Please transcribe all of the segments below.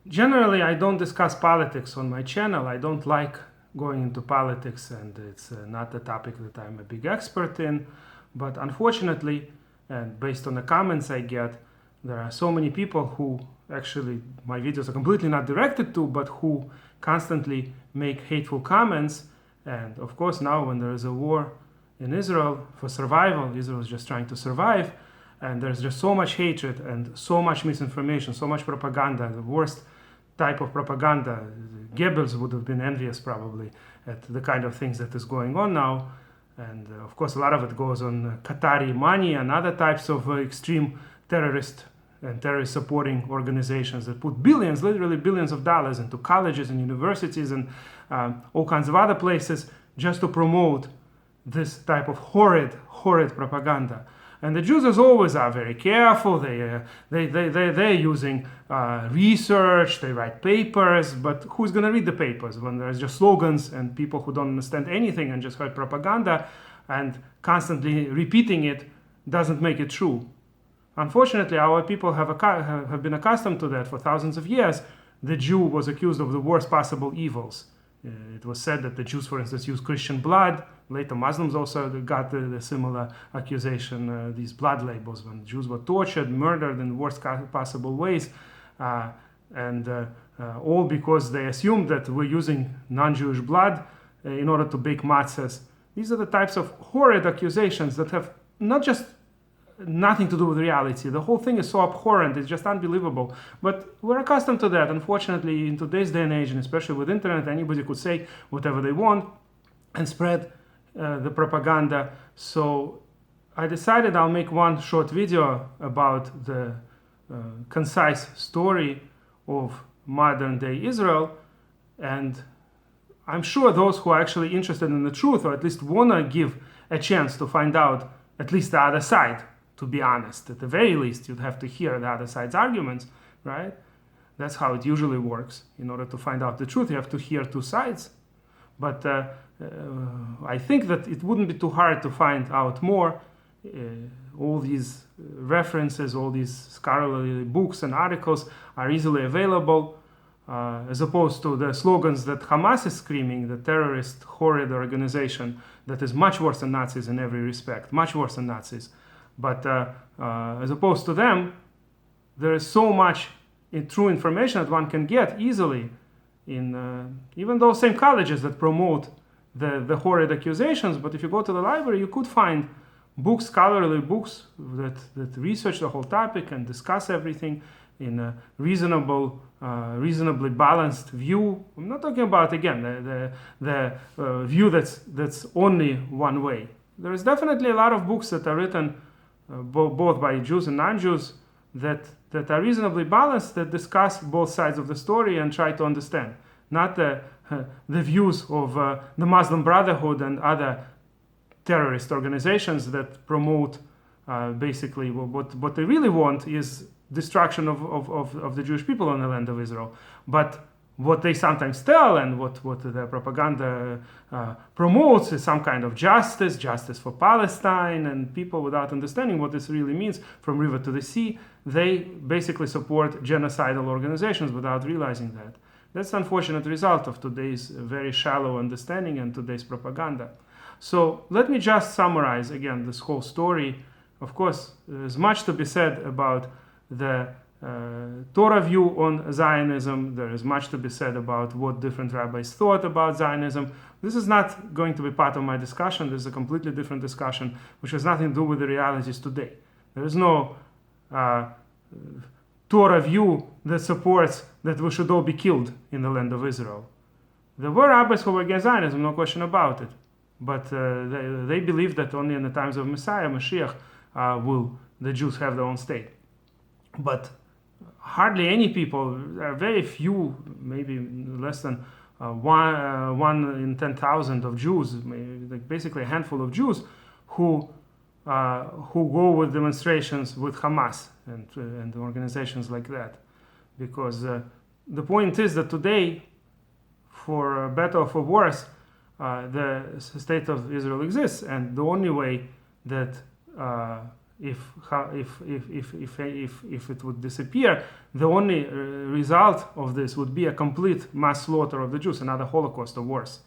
Generally, I don't discuss politics on my channel. I don't like going into politics, and it's not a topic that I'm a big expert in. But unfortunately, and based on the comments I get, there are so many people who actually my videos are completely not directed to, but who constantly make hateful comments. And of course, now when there is a war in Israel for survival, Israel is just trying to survive, and there's just so much hatred and so much misinformation, so much propaganda, the worst type of propaganda. Goebbels would have been envious probably at the kind of things that is going on now. And of course, a lot of it goes on Qatari money and other types of extreme terrorist and terrorist supporting organizations that put billions, literally billions of dollars into colleges and universities and all kinds of other places just to promote this type of horrid propaganda. And the Jews, as always, are very careful. They're using research, they write papers, but who's going to read the papers when there's just slogans and people who don't understand anything and just heard propaganda and constantly repeating it doesn't make it true. Unfortunately, our people have been accustomed to that for thousands of years. The Jew was accused of the worst possible evils. It was said that the Jews, for instance, used Christian blood. Later, Muslims also got the similar accusation, these blood labels, when Jews were tortured, murdered in the worst possible ways, and all because they assumed that we're using non-Jewish blood in order to bake matzahs. These are the types of horrid accusations that have not just nothing to do with reality. The whole thing is so abhorrent, it's just unbelievable. But we're accustomed to that. Unfortunately, in today's day and age, and especially with internet, anybody could say whatever they want and spread the propaganda. So I decided I'll make one short video about the concise story of modern day Israel. And I'm sure those who are actually interested in the truth, or at least want to give a chance to find out at least the other side, to be honest, at the very least, you'd have to hear the other side's arguments, right? That's how it usually works. In order to find out the truth, you have to hear two sides. But I think that it wouldn't be too hard to find out more. All these references, all these scholarly books and articles are easily available, as opposed to the slogans that Hamas is screaming, the terrorist, horrid organization that is much worse than Nazis in every respect, much worse than Nazis. But as opposed to them, there is so much true information that one can get easily in even those same colleges that promote the horrid accusations. But if you go to the library, you could find books, scholarly books that research the whole topic and discuss everything in a reasonably balanced view. I'm not talking about, again, the view that's only one way. There is definitely a lot of books that are written both by Jews and non-Jews that are reasonably balanced, that discuss both sides of the story and try to understand, not the views of the Muslim Brotherhood and other terrorist organizations that promote basically what they really want is destruction of the Jewish people on the land of Israel. But what they sometimes tell and what the propaganda promotes is some kind of justice for Palestine, and people without understanding what this really means from river to the sea, they basically support genocidal organizations without realizing that. That's the unfortunate result of today's very shallow understanding and today's propaganda. So let me just summarize again this whole story. Of course, there's much to be said about the Torah view on Zionism. There is much to be said about what different rabbis thought about Zionism. This is not going to be part of my discussion. This is a completely different discussion which has nothing to do with the realities today. There is no Torah view that supports that we should all be killed in the land of Israel. There were rabbis who were against Zionism, no question about it. But they believed that only in the times of Messiah, Mashiach, will the Jews have their own state. But hardly any people, very few, maybe less than one in 10,000 of Jews, maybe like basically a handful of Jews, who go with demonstrations with Hamas and organizations like that. Because the point is that today, for better or for worse, the state of Israel exists, and the only way that if it would disappear, the only result of this would be a complete mass slaughter of the Jews, another Holocaust or worse.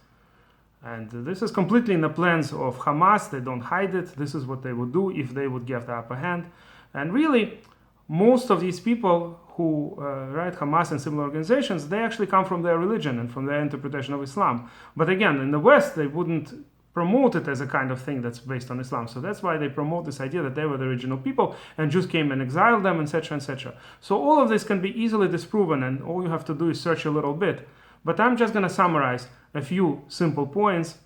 And this is completely in the plans of Hamas. They don't hide it. This is what they would do if they would get the upper hand. And really, most of these people who write Hamas and similar organizations, they actually come from their religion and from their interpretation of Islam. But again, in the West, they wouldn't promote it as a kind of thing that's based on Islam. So that's why they promote this idea that they were the original people and Jews came and exiled them, etc., etc. So all of this can be easily disproven, and all you have to do is search a little bit. But I'm just going to summarize a few simple points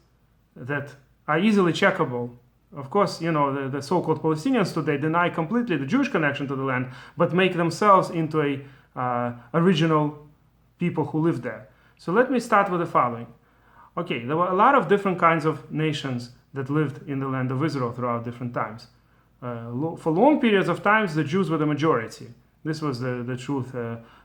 that are easily checkable. Of course, you know, the so-called Palestinians today deny completely the Jewish connection to the land, but make themselves into a original people who live there. So let me start with the following. Okay, there were a lot of different kinds of nations that lived in the land of Israel throughout different times. For long periods of times, the Jews were the majority. This was the truth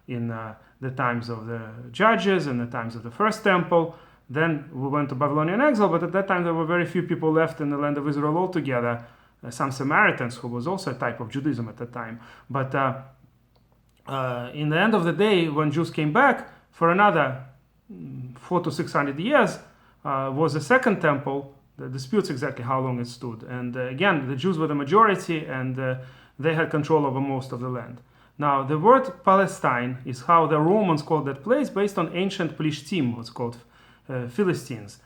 in the times of the Judges and the times of the First Temple. Then we went to Babylonian exile, but at that time there were very few people left in the land of Israel altogether. Some Samaritans, who was also a type of Judaism at that time. But in the end of the day, when Jews came back for another 400 to 600 years, was the Second Temple. The disputes exactly how long it stood. And again, the Jews were the majority, and they had control over most of the land. Now, the word Palestine is how the Romans called that place based on ancient Plishtim, what's called Philistines.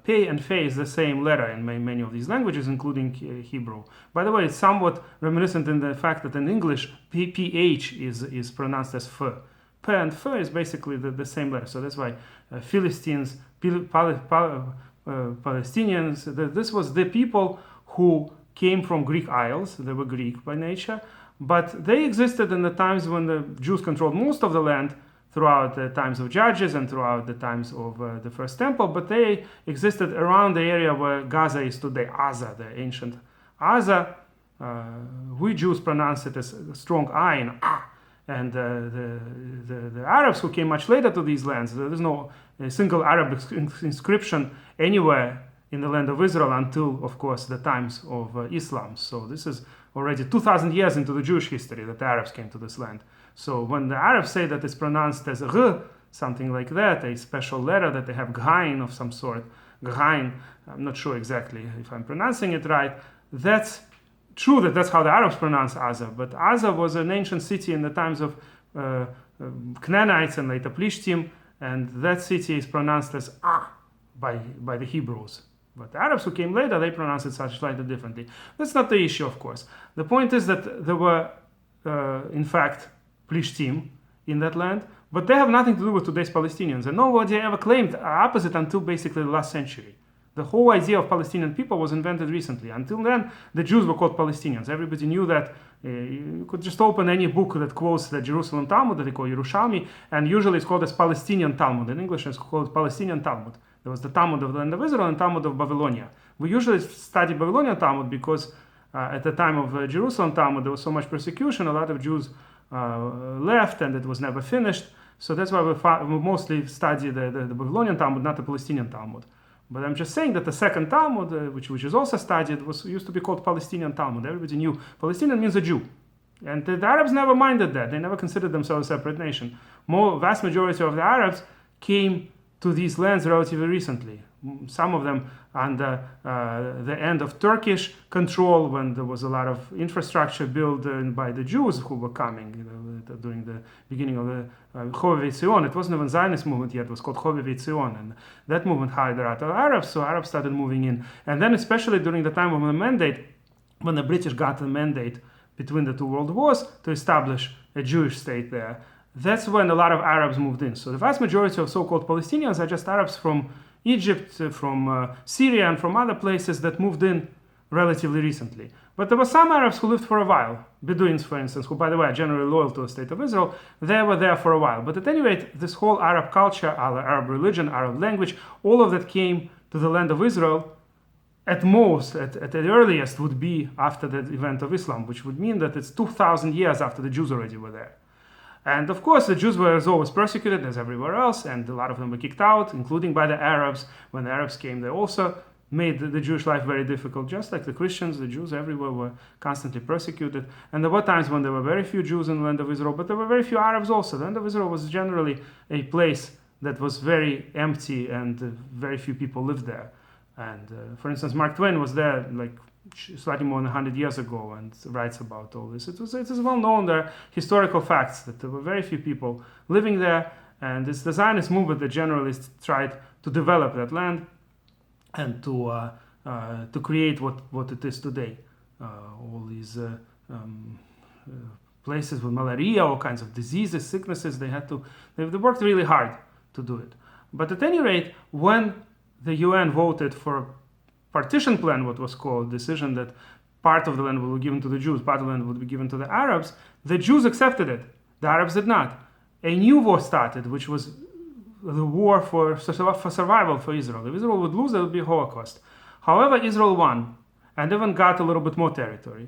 Pe and Fe is the same letter in many of these languages, including Hebrew. By the way, it's somewhat reminiscent in the fact that in English, PH is pronounced as F. Pe and F is basically the same letter. So that's why Philistines, Palestinians, this was the people who came from Greek Isles. They were Greek by nature. But they existed in the times when the Jews controlled most of the land, throughout the times of Judges and throughout the times of the First Temple, but they existed around the area where Gaza is today, Aza, the ancient Aza. We Jews pronounce it as a strong I and Ah. And the Arabs who came much later to these lands, there is no single Arabic inscription anywhere in the land of Israel until, of course, the times of Islam. So this is already 2,000 years into the Jewish history that the Arabs came to this land. So when the Arabs say that it's pronounced as R, something like that, a special letter that they have Ghain of some sort, Ghain, I'm not sure exactly if I'm pronouncing it right, that's true that that's how the Arabs pronounce Aza, but Aza was an ancient city in the times of Canaanites and later Plishtim, and that city is pronounced as Ah by the Hebrews. But the Arabs who came later, they pronounce it slightly differently. That's not the issue, of course. The point is that there were, in fact, Plishtim in that land, but they have nothing to do with today's Palestinians, and nobody ever claimed opposite until basically the last century. The whole idea of Palestinian people was invented recently. Until then, the Jews were called Palestinians. Everybody knew that. You could just open any book that quotes the Jerusalem Talmud, that they call Yerushalmi, and usually it's called as Palestinian Talmud. In English, it's called Palestinian Talmud. There was the Talmud of the land of Israel and Talmud of Babylonia. We usually study Babylonian Talmud because at the time of Jerusalem Talmud, there was so much persecution, a lot of Jews left, and it was never finished. So that's why we mostly study the Babylonian Talmud, not the Palestinian Talmud. But I'm just saying that the second Talmud, which is also studied, used to be called Palestinian Talmud. Everybody knew Palestinian means a Jew. And the Arabs never minded that. They never considered themselves a separate nation. Vast majority of the Arabs came to these lands relatively recently. Some of them under the end of Turkish control, when there was a lot of infrastructure built by the Jews who were coming during the beginning of the Chovevei Tzion. It wasn't even Zionist movement yet, it was called Chovevei Tzion, and that movement hired a lot of Arabs, so Arabs started moving in. And then especially during the time of the mandate, when the British got the mandate between the two world wars to establish a Jewish state there, that's when a lot of Arabs moved in. So the vast majority of so-called Palestinians are just Arabs from Egypt, from Syria, and from other places that moved in relatively recently. But there were some Arabs who lived for a while. Bedouins, for instance, who, by the way, are generally loyal to the state of Israel, they were there for a while. But at any rate, this whole Arab culture, Arab religion, Arab language, all of that came to the land of Israel at most, at the earliest, would be after the event of Islam, which would mean that it's 2,000 years after the Jews already were there. And of course, the Jews were as always persecuted as everywhere else, and a lot of them were kicked out, including by the Arabs. When the Arabs came, they also made the Jewish life very difficult. Just like the Christians, the Jews everywhere were constantly persecuted. And there were times when there were very few Jews in the land of Israel, but there were very few Arabs also. The land of Israel was generally a place that was very empty, and very few people lived there. And for instance, Mark Twain was there like slightly more than 100 years ago and writes about all this. It is well known, there are historical facts that there were very few people living there, and it's the Zionist movement that generally tried to develop that land and to create what it is today. All these places with malaria, all kinds of diseases, sicknesses, they worked really hard to do it. But at any rate, when the UN voted for a partition plan, what was called, decision that part of the land will be given to the Jews, part of the land would be given to the Arabs, the Jews accepted it. The Arabs did not. A new war started, which was the war for survival for Israel. If Israel would lose, there would be a Holocaust. However, Israel won and even got a little bit more territory.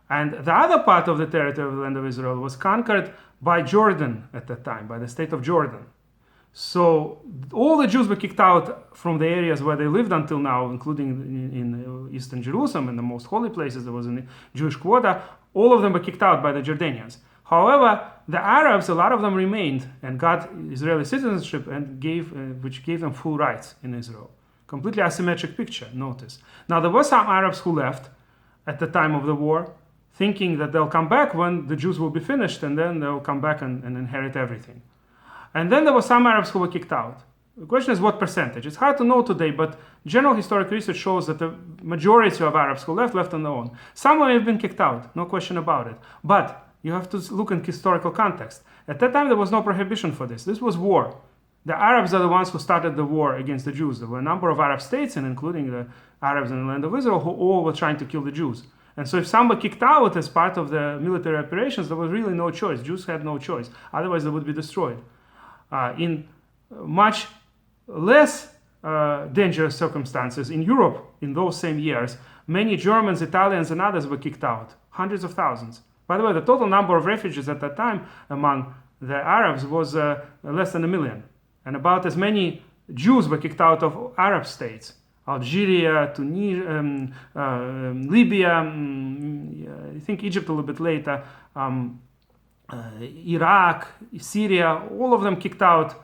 And the other part of the territory of the land of Israel was conquered by Jordan at that time, by the state of Jordan. So all the Jews were kicked out from the areas where they lived until now, including in eastern Jerusalem, in the most holy places. There was a Jewish quota. All of them were kicked out by the Jordanians. However, the Arabs, a lot of them remained and got Israeli citizenship, and which gave them full rights in Israel. Completely asymmetric picture, notice. Now, there were some Arabs who left at the time of the war, thinking that they'll come back when the Jews will be finished, and then they'll come back and inherit everything. And then there were some Arabs who were kicked out. The question is what percentage. It's hard to know today, but general historic research shows that the majority of Arabs who left on their own. Some may have been kicked out, no question about it. But you have to look in historical context. At that time, there was no prohibition for this. This was war. The Arabs are the ones who started the war against the Jews. There were a number of Arab states, and including the Arabs in the land of Israel, who all were trying to kill the Jews. And so if some were kicked out as part of the military operations, there was really no choice. Jews had no choice. Otherwise, they would be destroyed. In much less dangerous circumstances in Europe in those same years, many Germans, Italians, and others were kicked out, hundreds of thousands. By the way, the total number of refugees at that time among the Arabs was less than 1 million. And about as many Jews were kicked out of Arab states. Algeria, Tunisia, Libya, I think Egypt a little bit later, Iraq, Syria, all of them kicked out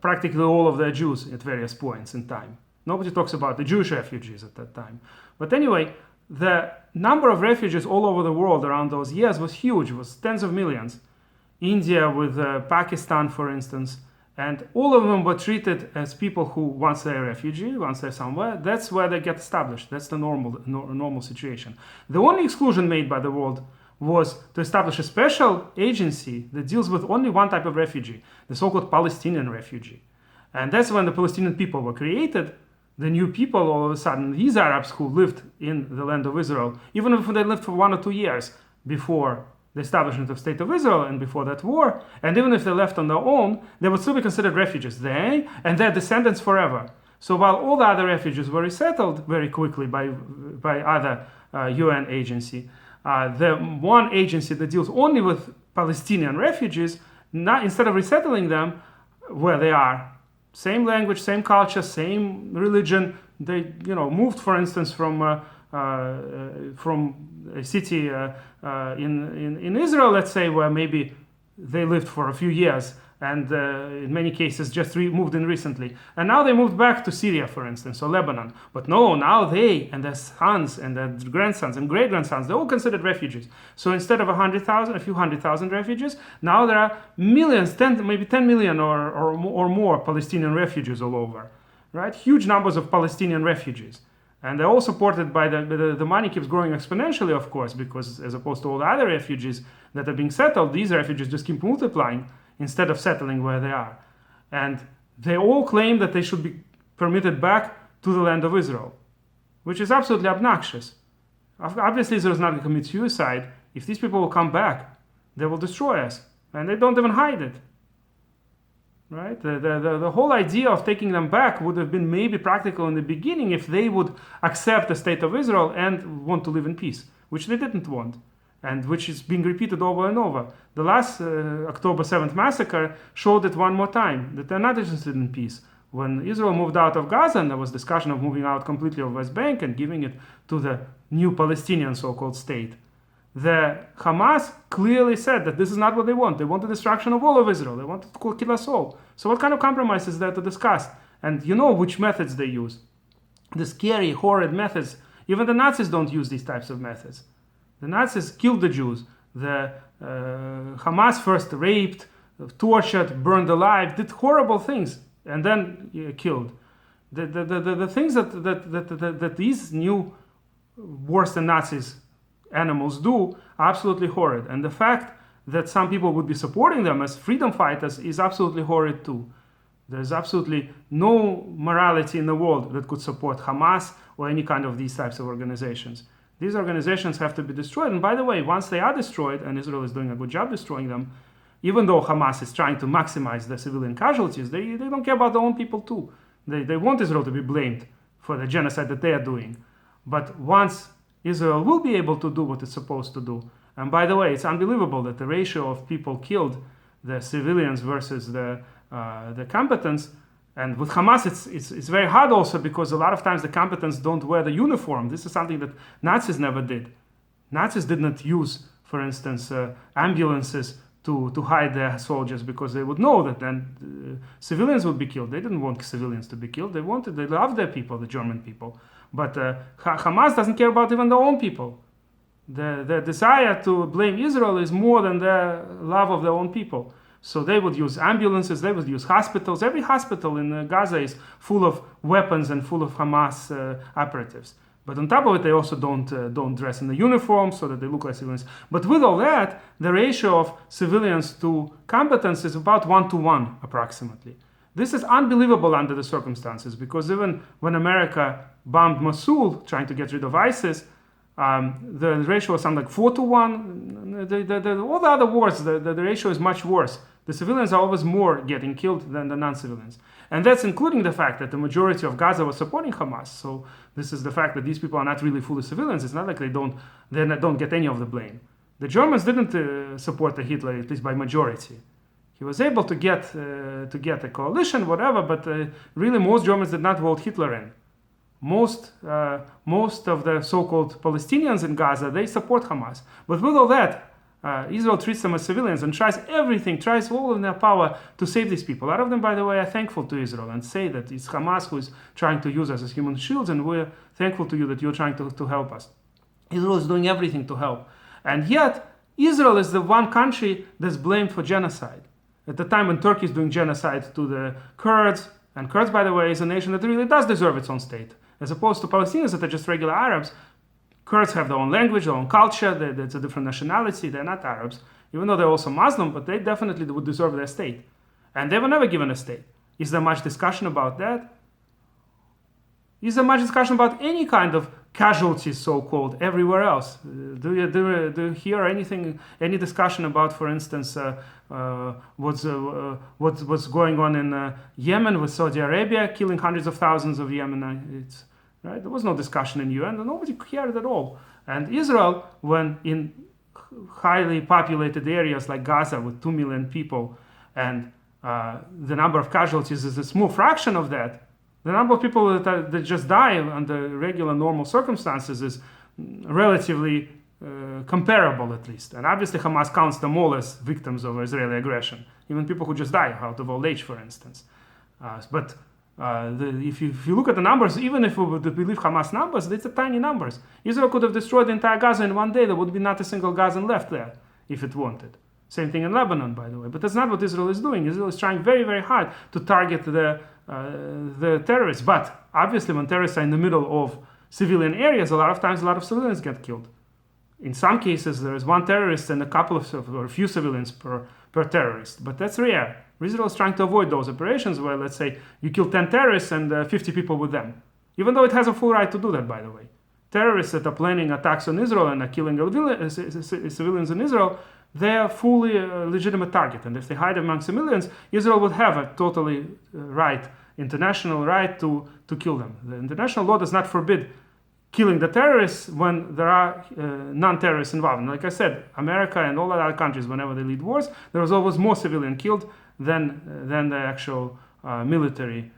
practically all of their Jews at various points in time. Nobody talks about the Jewish refugees at that time. But anyway, the number of refugees all over the world around those years was huge. It was tens of millions. India with Pakistan, for instance, and all of them were treated as people who, once they're a refugee, once they're somewhere, that's where they get established. That's the normal situation. The only exclusion made by the world was to establish a special agency that deals with only one type of refugee, the so-called Palestinian refugee. And that's when the Palestinian people were created. The new people, all of a sudden, these Arabs who lived in the land of Israel, even if they lived for 1 or 2 years before the establishment of State of Israel and before that war, and even if they left on their own, they would still be considered refugees, they and their descendants forever. So while all the other refugees were resettled very quickly by other UN agency, the one agency that deals only with Palestinian refugees, instead of resettling them where they are, same language, same culture, same religion, they moved, for instance, from a city in Israel, let's say, where maybe they lived for a few years, and in many cases just moved in recently. And now they moved back to Syria, for instance, or Lebanon. But no, now they and their sons and their grandsons and great-grandsons, they're all considered refugees. So instead of a few hundred thousand refugees, now there are millions, maybe 10 million or more Palestinian refugees all over, right? Huge numbers of Palestinian refugees. And they're all supported by the money keeps growing exponentially, of course, because as opposed to all the other refugees that are being settled, these refugees just keep multiplying instead of settling where they are. And they all claim that they should be permitted back to the land of Israel, which is absolutely obnoxious. Obviously, Israel is not going to commit suicide. If these people will come back, they will destroy us. And they don't even hide it. Right? The whole idea of taking them back would have been maybe practical in the beginning if they would accept the state of Israel and want to live in peace, which they didn't want, and which is being repeated over and over. The last October 7th massacre showed it one more time, that they're not interested in peace. when Israel moved out of Gaza, and there was discussion of moving out completely of West Bank and giving it to the new Palestinian so-called state, the Hamas clearly said that this is not what they want. They want the destruction of all of Israel. They want to kill us all. So what kind of compromise is there to discuss? And you know which methods they use. The scary, horrid methods. Even the Nazis don't use these types of methods. The Nazis killed the Jews. The Hamas first raped, tortured, burned alive, did horrible things, and then killed. The things that these new worse than Nazis animals do are absolutely horrid. And the fact that some people would be supporting them as freedom fighters is absolutely horrid too. There's absolutely no morality in the world that could support Hamas or any kind of these types of organizations. These organizations have to be destroyed. And by the way, once they are destroyed, and Israel is doing a good job destroying them, even though Hamas is trying to maximize the civilian casualties, they don't care about their own people too. They want Israel to be blamed for the genocide that they are doing. But once Israel will be able to do what it's supposed to do, and by the way, it's unbelievable that the ratio of people killed, the civilians versus the combatants, and with Hamas it's very hard also because a lot of times the combatants don't wear the uniform. This is something that Nazis never did. Nazis did not use, for instance, ambulances to hide their soldiers because they would know that then civilians would be killed. They didn't want civilians to be killed. They loved their people, the German people. But Hamas doesn't care about even their own people. The desire to blame Israel is more than their love of their own people. So they would use ambulances, they would use hospitals. Every hospital in Gaza is full of weapons and full of Hamas operatives. But on top of it, they also don't dress in the uniform so that they look like civilians. But with all that, the ratio of civilians to combatants is about 1-to-1 approximately. This is unbelievable under the circumstances because even when America bombed Mosul, trying to get rid of ISIS, the ratio was something like 4-to-1. All the other wars, the ratio is much worse. The civilians are always more getting killed than the non-civilians. And that's including the fact that the majority of Gaza was supporting Hamas. So this is the fact that these people are not really fully civilians. It's not like they don't get any of the blame. The Germans didn't support the Hitler, at least by majority. He was able to get a coalition, whatever, but really most Germans did not vote Hitler in. Most of the so-called Palestinians in Gaza, they support Hamas. But with all that, Israel treats them as civilians and tries all in their power to save these people. A lot of them, by the way, are thankful to Israel and say that it's Hamas who is trying to use us as human shields, and we're thankful to you that you're trying to help us. Israel is doing everything to help. And yet, Israel is the one country that's blamed for genocide. At the time when Turkey is doing genocide to the Kurds, and Kurds, by the way, is a nation that really does deserve its own state. As opposed to Palestinians that are just regular Arabs, Kurds have their own language, their own culture, it's a different nationality, they're not Arabs. Even though they're also Muslim, but they definitely would deserve their state. And they were never given a state. Is there much discussion about that? Is there much discussion about any kind of casualties, so-called, everywhere else? Do you hear any discussion about, for instance, what's going on in Yemen with Saudi Arabia, killing hundreds of thousands of Yemenites? Right? There was no discussion in UN, and nobody cared at all. And Israel, when in highly populated areas like Gaza with 2 million people, and the number of casualties is a small fraction of that, the number of people that just die under regular, normal circumstances is relatively comparable, at least. And obviously Hamas counts them all as victims of Israeli aggression, even people who just die out of old age, for instance. If you look at the numbers, even if we would believe Hamas numbers, it's a tiny numbers. Israel could have destroyed the entire Gaza in one day. There would be not a single Gazan left there if it wanted. Same thing in Lebanon, by the way. But that's not what Israel is doing. Israel is trying very, very hard to target the terrorists. But obviously when terrorists are in the middle of civilian areas, a lot of times a lot of civilians get killed. In some cases, there is one terrorist and a few civilians per terrorist. But that's rare. Israel is trying to avoid those operations where, let's say, you kill 10 terrorists and 50 people with them. Even though it has a full right to do that, by the way. Terrorists that are planning attacks on Israel and are killing civilians in Israel, they are fully a legitimate target. And if they hide among civilians, Israel would have a totally international right to kill them. The international law does not forbid killing the terrorists when there are non-terrorists involved. And like I said, America and all other countries, whenever they lead wars, there was always more civilian killed than the actual military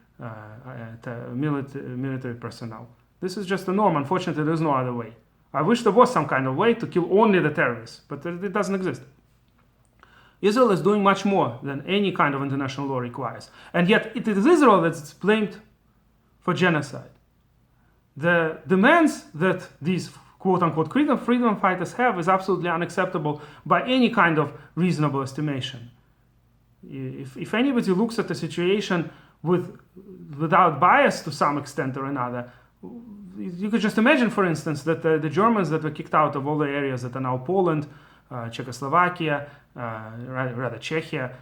military personnel. This is just the norm. Unfortunately, there's no other way. I wish there was some kind of way to kill only the terrorists, but it doesn't exist. Israel is doing much more than any kind of international law requires. And yet it is Israel that's blamed for genocide. The demands that these quote-unquote freedom fighters have is absolutely unacceptable by any kind of reasonable estimation. If anybody looks at the situation without bias to some extent or another, you could just imagine, for instance, that the Germans that were kicked out of all the areas that are now Poland, Czechoslovakia, rather Czechia,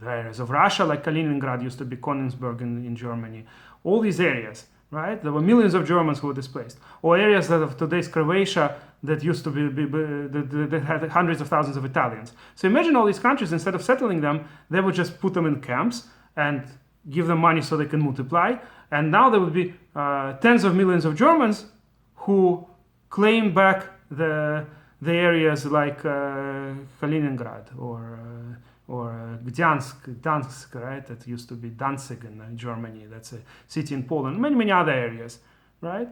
the areas of Russia, like Kaliningrad used to be Königsberg in Germany, all these areas, right? There were millions of Germans who were displaced. Or areas that of today's Croatia that used to that had hundreds of thousands of Italians. So imagine all these countries, instead of settling them, they would just put them in camps and give them money so they can multiply. And now there would be tens of millions of Germans who claim back the areas like Kaliningrad or Gdansk, right? That used to be Danzig in Germany. That's a city in Poland. Many other areas, right?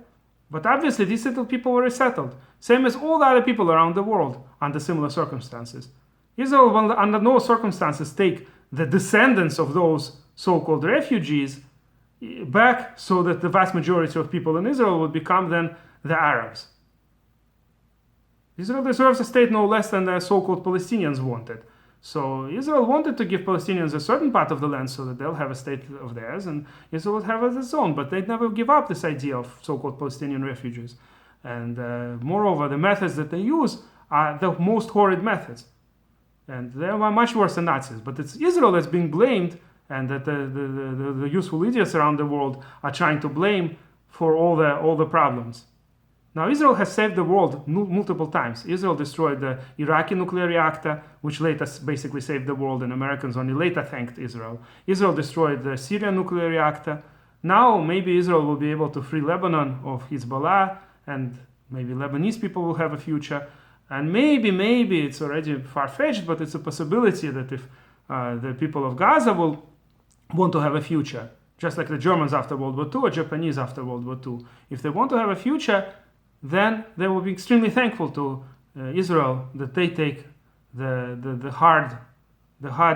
But obviously these little people were resettled, same as all the other people around the world under similar circumstances. Israel will under no circumstances take the descendants of those so-called refugees back so that the vast majority of people in Israel would become then the Arabs. Israel deserves a state no less than the so-called Palestinians wanted. So Israel wanted to give Palestinians a certain part of the land so that they'll have a state of theirs, and Israel would have its own, but they'd never give up this idea of so-called Palestinian refugees. And moreover, the methods that they use are the most horrid methods. And they are much worse than Nazis. But it's Israel that's being blamed, and that the useful idiots around the world are trying to blame for all the problems. Now, Israel has saved the world multiple times. Israel destroyed the Iraqi nuclear reactor, which later basically saved the world, and Americans only later thanked Israel. Israel destroyed the Syrian nuclear reactor. Now, maybe Israel will be able to free Lebanon of Hezbollah, and maybe Lebanese people will have a future. And maybe it's already far-fetched, but it's a possibility that if the people of Gaza will want to have a future, just like the Germans after World War II or Japanese after World War II, if they want to have a future, then they will be extremely thankful to Israel that they take the hard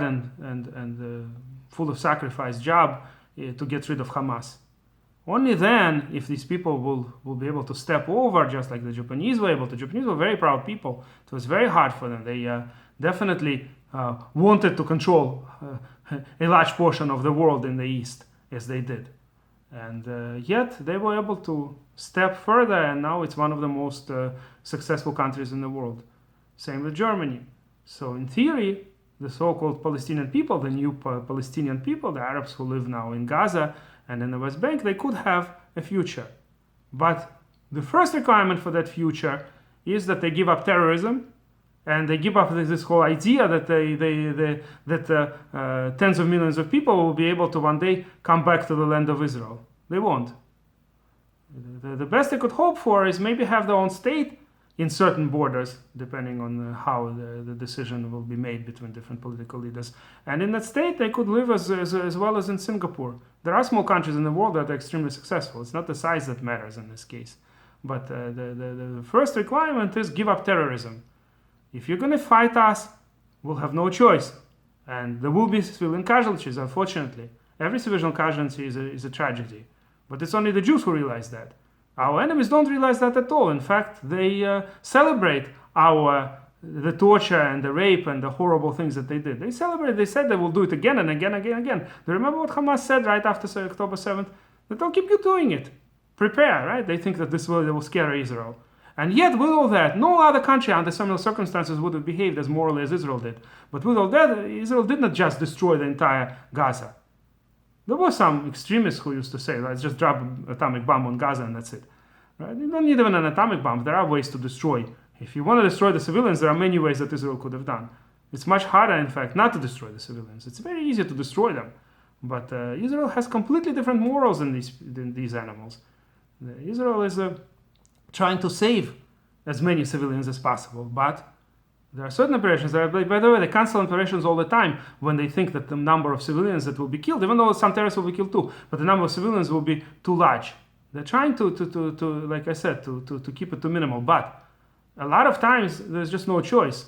and full of sacrifice job to get rid of Hamas. Only then, if these people will be able to step over, just like the Japanese were able to. Japanese were very proud people. It was very hard for them. They definitely wanted to control a large portion of the world in the East, as they did. And yet they were able to step further, and now it's one of the most successful countries in the world. Same with Germany. So in theory, the so-called Palestinian people, the new Palestinian people, the Arabs who live now in Gaza and in the West Bank, they could have a future. But the first requirement for that future is that they give up terrorism, and they give up this whole idea that tens of millions of people will be able to one day come back to the land of Israel. They won't. The best they could hope for is maybe have their own state in certain borders, depending on how the decision will be made between different political leaders. And in that state, they could live as well as in Singapore. There are small countries in the world that are extremely successful. It's not the size that matters in this case. But the first requirement is give up terrorism. If you're going to fight us, we'll have no choice. And there will be civilian casualties, unfortunately. Every civilian casualty is a tragedy. But it's only the Jews who realize that. Our enemies don't realize that at all. In fact, they celebrate the torture and the rape and the horrible things that they did. They celebrate. They said they will do it again and again and again. Do you remember what Hamas said right after October 7th? That they'll keep you doing it. Prepare, right? They think that they will scare Israel. And yet, with all that, no other country under similar circumstances would have behaved as morally as Israel did. But with all that, Israel did not just destroy the entire Gaza. There were some extremists who used to say, let's just drop an atomic bomb on Gaza and that's it. Right? You don't need even an atomic bomb. There are ways to destroy. If you want to destroy the civilians, there are many ways that Israel could have done. It's much harder, in fact, not to destroy the civilians. It's very easy to destroy them. But Israel has completely different morals than these animals. Israel is trying to save as many civilians as possible, but There are certain operations that, by the way, they cancel operations all the time when they think that the number of civilians that will be killed, even though some terrorists will be killed too, but the number of civilians will be too large. They're trying to like I said, to keep it to minimal. But a lot of times there's just no choice,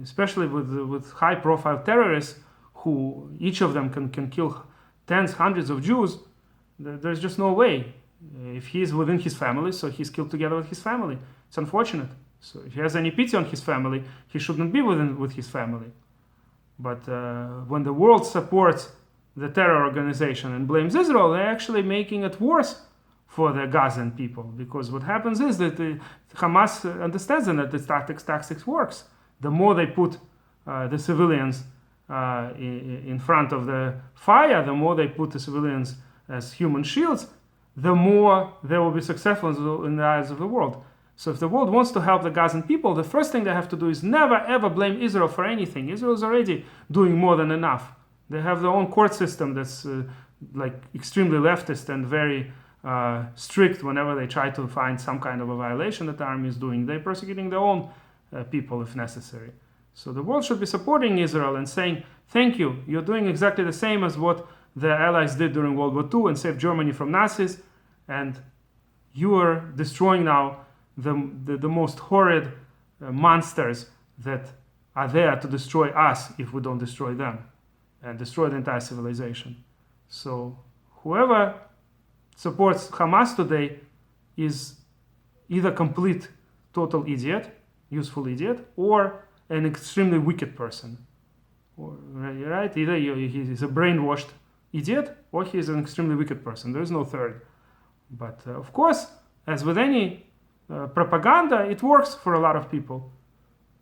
especially with high-profile terrorists who each of them can kill tens, hundreds of Jews. There's just no way. If he's within his family, so he's killed together with his family. It's unfortunate. So if he has any pity on his family, he shouldn't be with his family. But when the world supports the terror organization and blames Israel, they're actually making it worse for the Gazan people. Because what happens is that Hamas understands that this tactics works. The more they put the civilians in front of the fire, the more they put the civilians as human shields, the more they will be successful in the eyes of the world. So if the world wants to help the Gazan people, the first thing they have to do is never ever blame Israel for anything. Israel is already doing more than enough. They have their own court system that's like extremely leftist and very strict whenever they try to find some kind of a violation that the army is doing. They're persecuting their own people if necessary. So the world should be supporting Israel and saying, thank you, you're doing exactly the same as what the Allies did during World War II and saved Germany from Nazis, and you are destroying now the most horrid monsters that are there to destroy us if we don't destroy them and destroy the entire civilization. So whoever supports Hamas today is either complete, total idiot, useful idiot, or an extremely wicked person. Right? Either he's a brainwashed idiot or he's an extremely wicked person. There is no third. But of course, as with any propaganda, it works for a lot of people.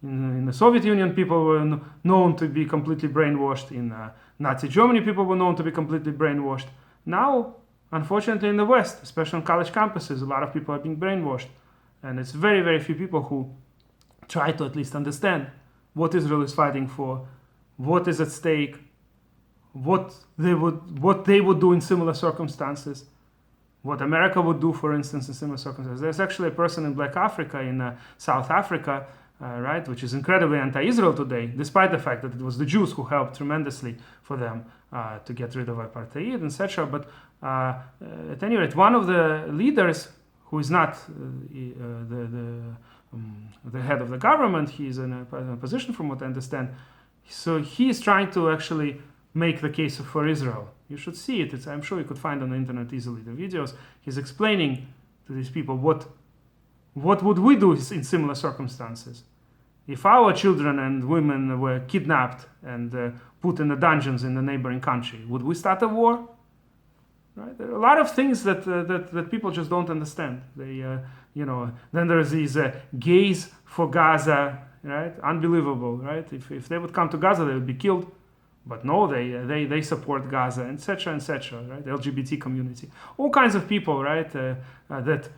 In the Soviet Union, people were known to be completely brainwashed. In Nazi Germany, people were known to be completely brainwashed. Now, unfortunately, in the West, especially on college campuses, a lot of people are being brainwashed. And it's very, very few people who try to at least understand what Israel is fighting for, what is at stake, what they would do in similar circumstances, what America would do, for instance, in similar circumstances. There's actually a person in Black Africa, in South Africa, right, which is incredibly anti-Israel today, despite the fact that it was the Jews who helped tremendously for them to get rid of apartheid, etc. But at any rate, one of the leaders, who is not the head of the government, he is in a position, from what I understand. So he is trying to actually make the case for Israel. You should see it. I'm sure you could find on the internet easily the videos. He's explaining to these people what would we do in similar circumstances. If our children and women were kidnapped and put in the dungeons in the neighboring country, would we start a war? Right? There are a lot of things that people just don't understand. They, then there's these gays for Gaza, right? Unbelievable, right? If they would come to Gaza, they would be killed. But no, they support Gaza, etc., right? The LGBT community, all kinds of people, right? That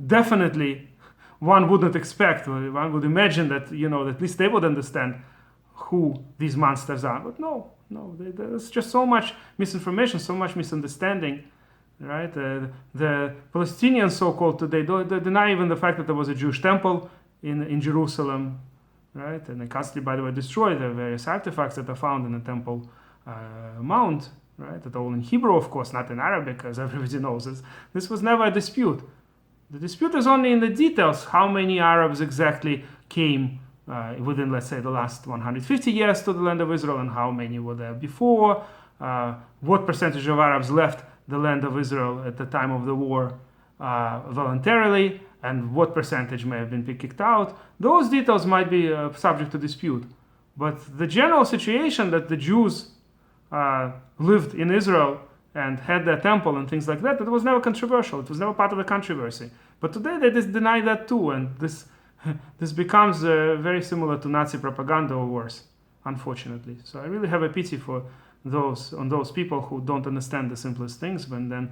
definitely one wouldn't expect. One would imagine that that at least they would understand who these monsters are. But no, there's just so much misinformation, so much misunderstanding, right? The Palestinians, so-called today, they deny even the fact that there was a Jewish temple in Jerusalem. Right? And they constantly, by the way, destroy the various artifacts that are found in the Temple Mount, right? That are all in Hebrew, of course, not in Arabic, as everybody knows. This was never a dispute. The dispute is only in the details. How many Arabs exactly came within, let's say, the last 150 years to the land of Israel, and how many were there before? What percentage of Arabs left the land of Israel at the time of the war voluntarily? And what percentage may have been kicked out. Those details might be subject to dispute. But the general situation that the Jews lived in Israel and had their temple and things like that, that was never controversial. It was never part of the controversy. But today they just deny that too. And this becomes very similar to Nazi propaganda or worse, unfortunately. So I really have a pity for those people who don't understand the simplest things, and then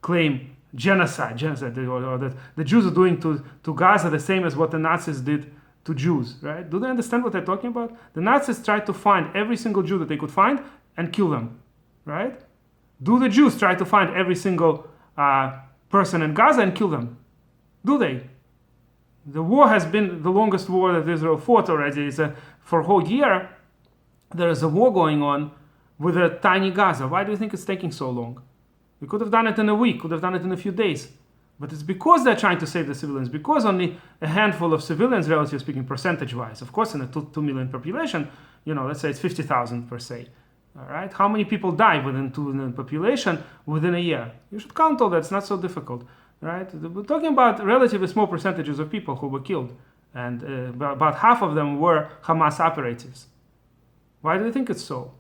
claim genocide, or that the Jews are doing to Gaza the same as what the Nazis did to Jews, right? Do they understand what they're talking about? The Nazis tried to find every single Jew that they could find and kill them, right? Do the Jews try to find every single person in Gaza and kill them? Do they? The war has been the longest war that Israel fought already. For a whole year, there is a war going on with a tiny Gaza. Why do you think it's taking so long? We could have done it in a week, could have done it in a few days. But it's because they're trying to save the civilians, because only a handful of civilians, relatively speaking, percentage-wise. Of course, in a 2 million population, let's say it's 50,000 per se. All right? How many people die within 2 million population within a year? You should count all that. It's not so difficult. Right? We're talking about relatively small percentages of people who were killed. And about half of them were Hamas operatives. Why do you think it's so?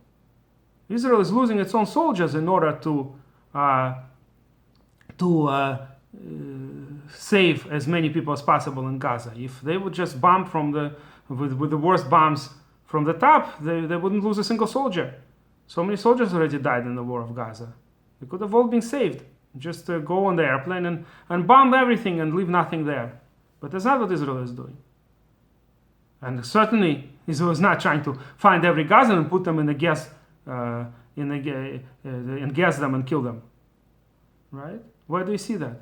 Israel is losing its own soldiers in order to save as many people as possible in Gaza. If they would just bomb with the worst bombs from the top, they wouldn't lose a single soldier. So many soldiers already died in the war of Gaza. They could have all been saved. Just go on the airplane and bomb everything and leave nothing there. But that's not what Israel is doing. And certainly, Israel is not trying to find every Gazan and put them in a gas, and gas them and kill them. Right? Where do you see that?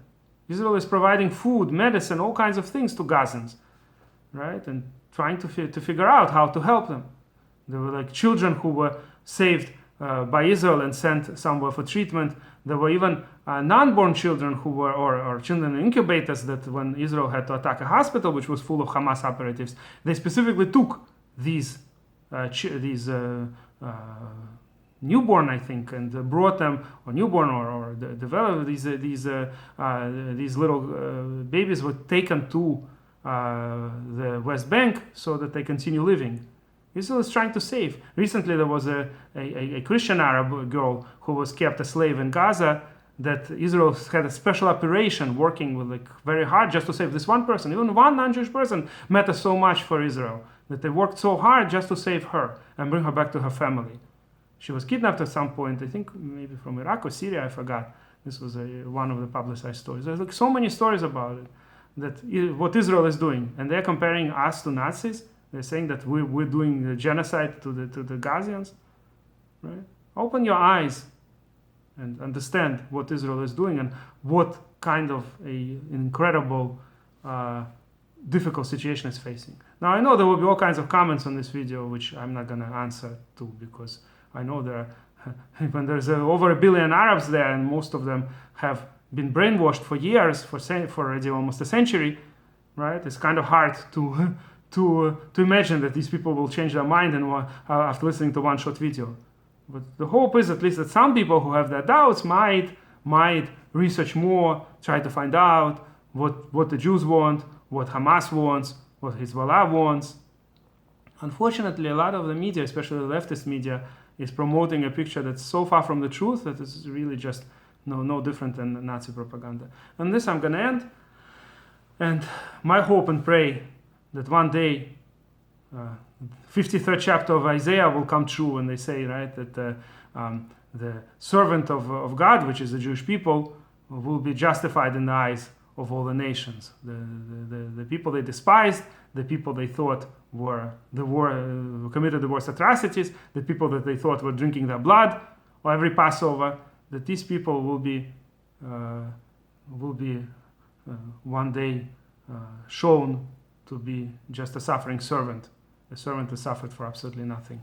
Israel is providing food, medicine, all kinds of things to Gazans, right? And trying to figure out how to help them. There were like children who were saved by Israel and sent somewhere for treatment. There were even non-born children who were, or children in incubators, that when Israel had to attack a hospital which was full of Hamas operatives, they specifically took these newborn, I think, and brought them, or newborn, or developed these little babies were taken to the West Bank so that they continue living. Israel is trying to save. Recently, there was a Christian Arab girl who was kept a slave in Gaza, that Israel had a special operation working with very hard just to save this one person. Even one non-Jewish person matters so much for Israel that they worked so hard just to save her and bring her back to her family. She was kidnapped at some point, I think maybe from Iraq or Syria, I forgot. This was one of the publicized stories. There's so many stories about it, that what Israel is doing. And they're comparing us to Nazis. They're saying that we're doing the genocide to the Gazians. Right? Open your eyes and understand what Israel is doing and what kind of an incredible, difficult situation it's facing. Now, I know there will be all kinds of comments on this video, which I'm not going to answer to, because I know when there's over 1 billion Arabs there, and most of them have been brainwashed for years, for already almost a century, right? It's kind of hard to imagine that these people will change their mind after listening to one short video. But the hope is at least that some people who have their doubts might research more, try to find out what the Jews want, what Hamas wants, what Hezbollah wants. Unfortunately, a lot of the media, especially the leftist media, is promoting a picture that's so far from the truth that it's really just no different than Nazi propaganda. And this I'm going to end. And my hope and pray that one day 53rd chapter of Isaiah will come true when they say, right, that the servant of God, which is the Jewish people, will be justified in the eyes of all the nations. The people they despised, the people they thought committed the worst atrocities, the people that they thought were drinking their blood, or every Passover, that these people will be one day shown to be just a suffering servant, a servant who suffered for absolutely nothing.